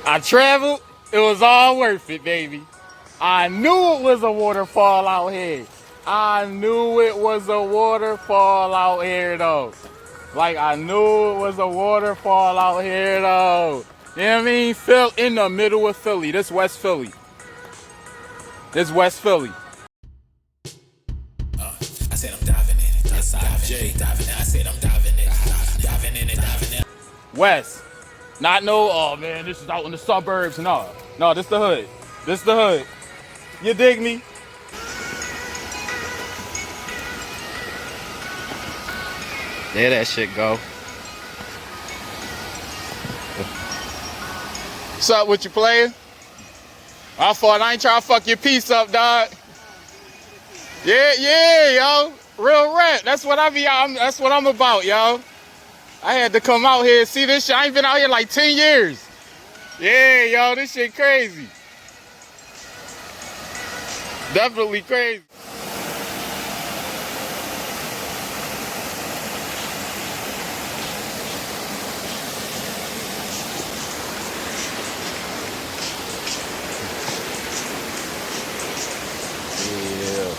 I traveled. It was all worth it, baby. I knew it was a waterfall out here. I knew it was a waterfall out here, though. Like, I knew it was a waterfall out here, though. You know what I mean? Phil in the middle of Philly. This West Philly. This West Philly. I said I'm diving in it. Yes, diving in. I said I'm diving in it. Diving in it, diving in. West. Not no, oh man, this is out in the suburbs. No, this the hood. This the hood. You dig me? There that shit go. What's up with you, player? I thought I ain't trying to fuck your piece up, dog. Yeah, yo. Real rap. That's what I be. That's what I'm about, yo. I had to come out here and see this shit. I ain't been out here like 10 years. Yeah, yo, this shit crazy. Definitely crazy. Yeah.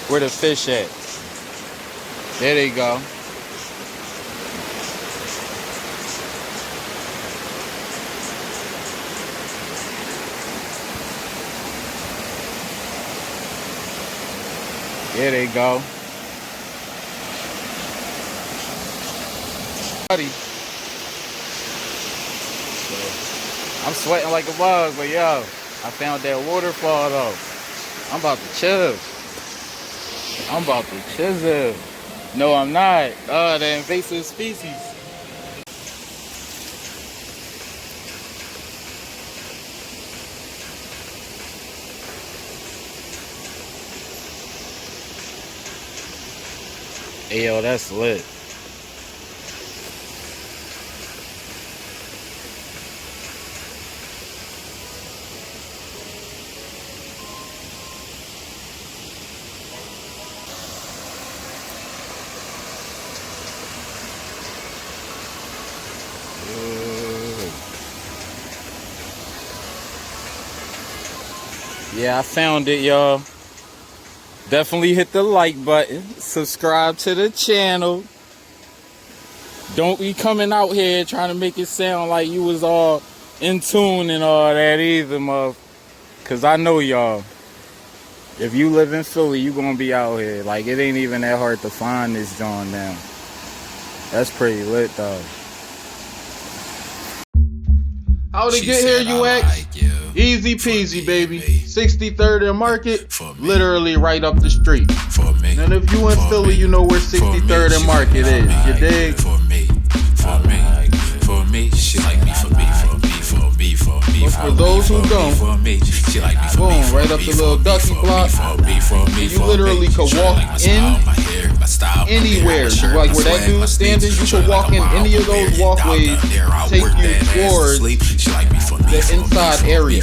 Where the fish at? There they go. There they go. I'm sweating like a bug, but yo, I found that waterfall though. I'm about to chill. I'm about to chisel. No, I'm not. The invasive species. Hey, yo, that's lit. Yeah, I found it, y'all. Definitely hit the like button. Subscribe to the channel. Don't be coming out here trying to make it sound like you was all in tune and all that either, mother. Cause I know y'all. If you live in Philly, you gonna be out here. Like, it ain't even that hard to find this joint now. That's pretty lit, though. How to get here, you ask? Easy peasy, baby. 63rd and Market, literally right up the street. And if you in Philly, you know where 63rd and Market is. You dig? For me, she like me, for me. But for those who don't, boom, right up the little ducky block. You literally could walk in anywhere. Like where that dude's standing, you could walk in any of those walkways, take you towards the inside area.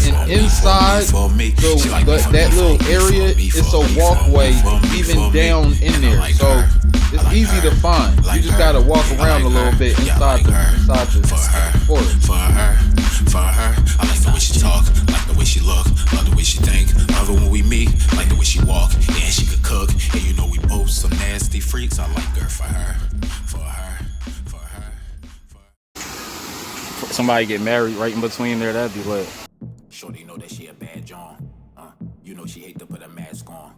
And inside that little area, it's a walkway even down in there. So it's easy to find. You just gotta walk around a little bit inside the forest. For her, I like the way she talk, like the way she look, love the way she think, love it when we meet, like the way she walk, and she could cook, and you know we both some nasty freaks. I like her for her. Somebody get married right in between there, that'd be lit. Shorty know that she a bad John. You know she hate to put a mask on.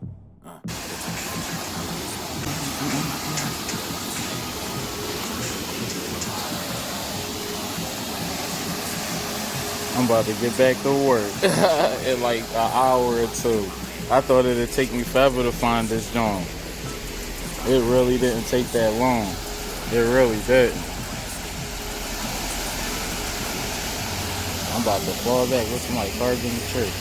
I'm about to get back to work in like an hour or two. I thought it'd take me forever to find this joint. It really didn't take that long. It really didn't. I'm about to fall back with some like cards in the church.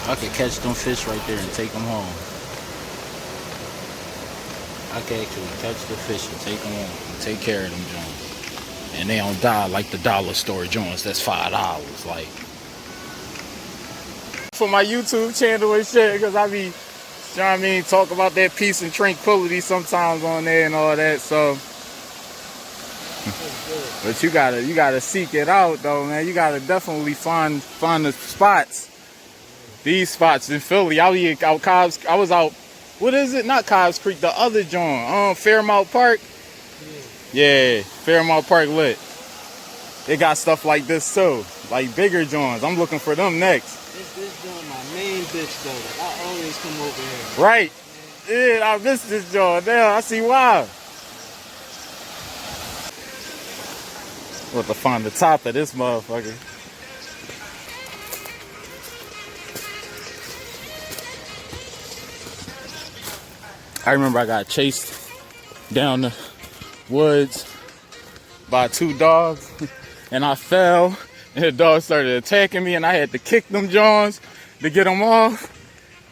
I could catch them fish right there and take them home. I can actually catch the fish and take them on and take care of them joints. And they don't die like the dollar store joints. That's $5. Like, for my YouTube channel and shit, because I be, you know what I mean, talk about that peace and tranquility sometimes on there and all that. So, but you gotta seek it out though, man. You gotta definitely find the spots. These spots in Philly. Out Cobbs. I was out. What is it? Not Cobbs Creek. The other joint. Fairmont Park. Yeah, Fairmont Park lit. They got stuff like this too, like bigger joints. I'm looking for them next. This joint my main bitch though. Like, I always come over here. Right. Yeah, I missed this joint. Damn, I see why. What to find the top of this motherfucker. I remember I got chased down the woods by 2 dogs and I fell and the dogs started attacking me and I had to kick them Johns to get them off.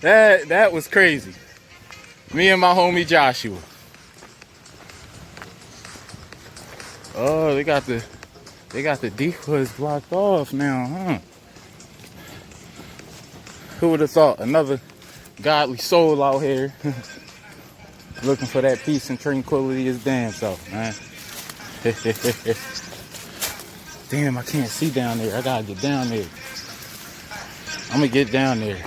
That was crazy. Me and my homie Joshua. Oh, they got the decoys blocked off now, huh? Who would have thought? Another godly soul out here looking for that peace and tranquility his damn self, man. Damn, I can't see down there. I gotta get down there. I'm gonna get down there.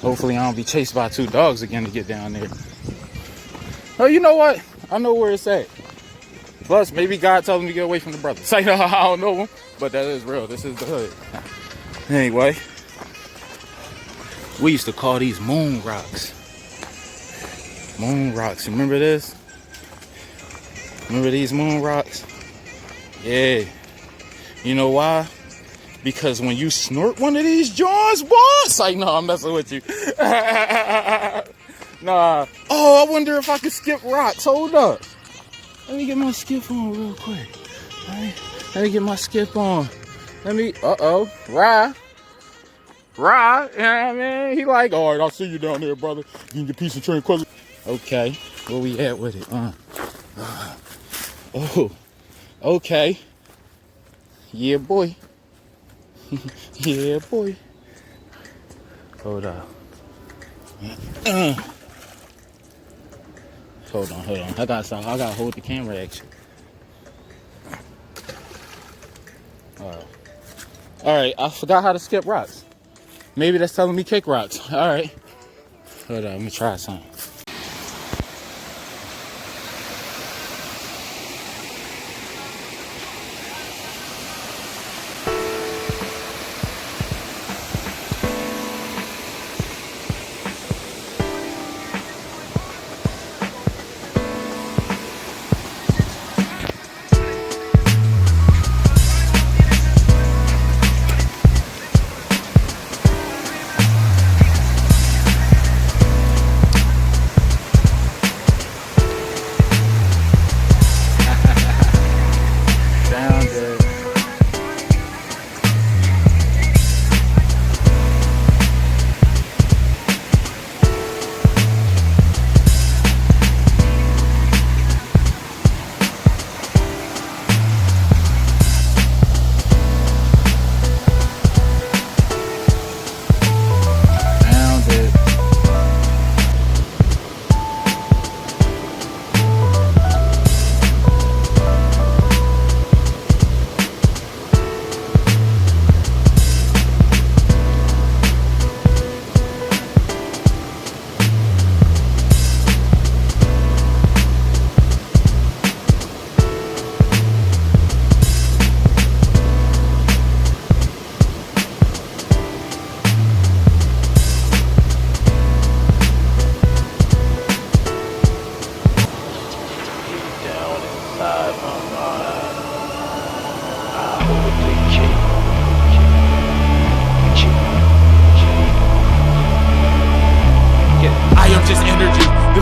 Hopefully I don't be chased by 2 dogs again to get down there. Oh, you know what? I know where it's at. Plus, maybe God told me to get away from the brothers. I don't know them, but that is real. This is the hood. Anyway, we used to call these moon rocks. Moon rocks. Remember this? Remember these moon rocks? Yeah. You know why? Because when you snort one of these jaws, boss, like, no, I'm messing with you. Nah. Oh, I wonder if I could skip rocks. Hold up. Let me get my skip on real quick. Let me get my skip on. Uh-oh. Rye. You know what I mean? He like, all right, I'll see you down there, brother. You can get piece of tranquility. Okay. Where we at with it? Oh. Okay. Yeah, boy. Yeah, boy. Hold up. Hold on. I gotta hold the camera action. Alright, I forgot how to skip rocks. Maybe that's telling me kick rocks. Alright. Hold on, let me try something.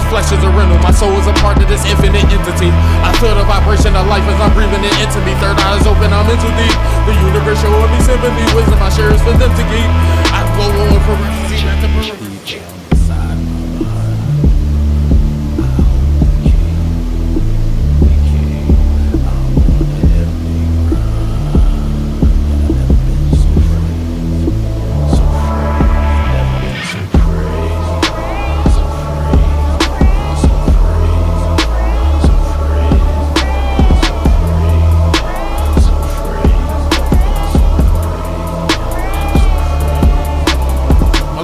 flesh is a rental, my soul is a part of this infinite entity. I feel the vibration of life as I'm breathing it into me. Third eye is open, I'm in too deep. The universe showing me sympathy, wisdom I share is for them to keep. I go on for refuge at the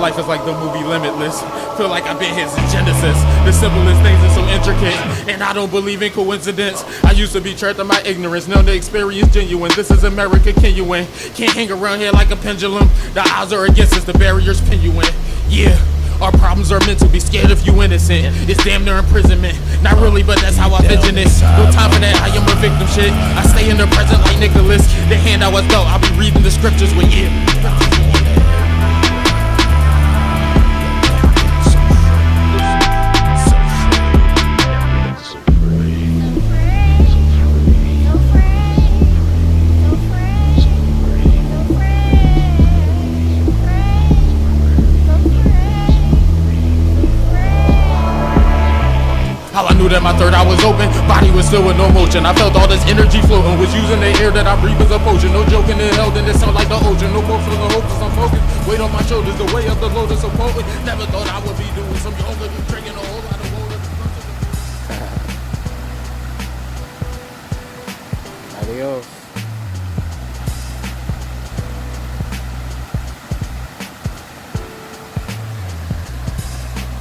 life is like the movie Limitless. Feel like I've been here since Genesis. The simplest things are so intricate, and I don't believe in coincidence. I used to be trapped in my ignorance, now the experience genuine. This is America, can you win? Can't hang around here like a pendulum. The odds are against us, the barriers pin you in. Yeah. Our problems are meant to be scared if you innocent. It's damn near imprisonment. Not really, but that's how I vision it. No time for that, I am a victim shit. I stay in the present like Nicholas. The hand I was dealt, I'll be reading the scriptures with you. How I knew that my third eye was open, body was still with no motion. I felt all this energy floating, was using the air that I breathe as a potion. No joking, it held in it sound like the ocean. No more for the hopeless, I'm focused. Weight on my shoulders, the way of the lotus so potent. Never thought I would be doing some yoga, drinking a whole lot of water. Adios.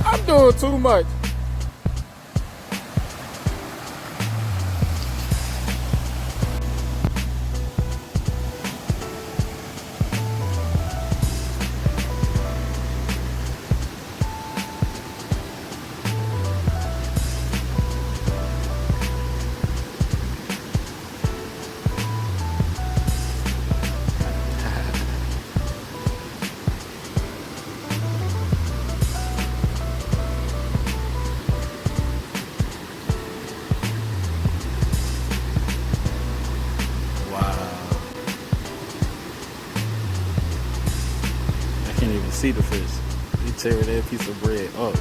I'm doing too much. See the fish. You tear that piece of bread up.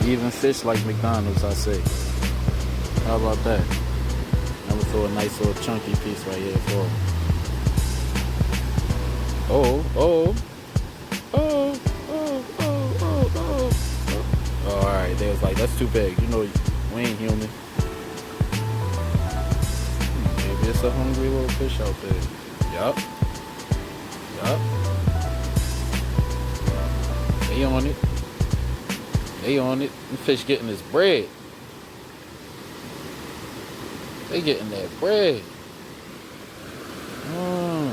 Even fish like McDonald's, I say. How about that? I'm gonna throw a nice little chunky piece right here for him. Oh. Alright, they was like, that's too big. You know, we ain't human. It's a hungry little fish out there. Yup. They on it. The fish getting this bread. They getting that bread. Hold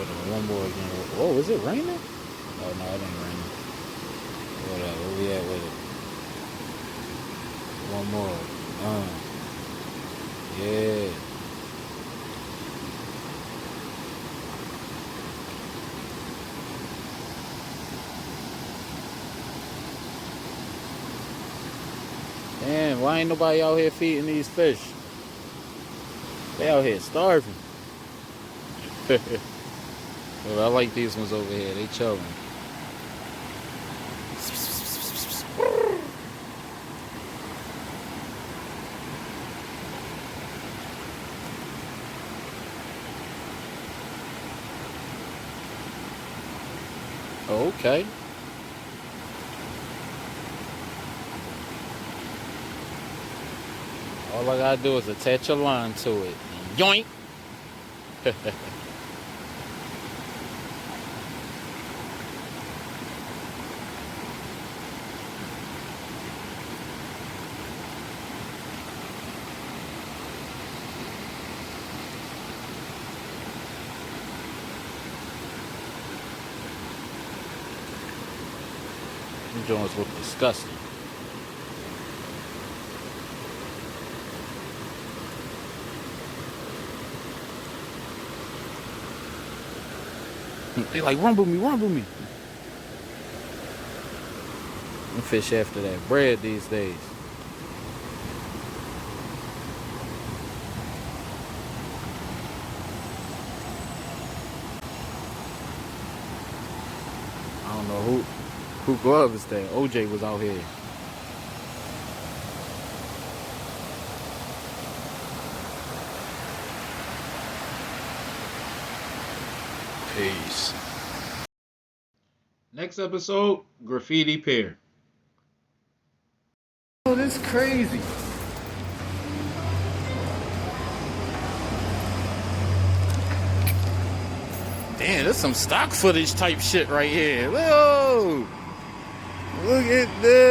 on, one more again. Oh, is it raining? Oh no, it ain't raining. Where we at with it? One more. Yeah. Damn, why ain't nobody out here feeding these fish? They out here starving. Well, I like these ones over here. They chilling. Okay. All I gotta do is attach a line to it. Yoink! Them joints look disgusting. They like, rumble me. Them fish after that bread these days. I don't know who glove is that. OJ was out here. Peace. Next episode, Graffiti Pier. Oh, this is crazy. Damn, there's some stock footage type shit right here. Whoa! Look at this.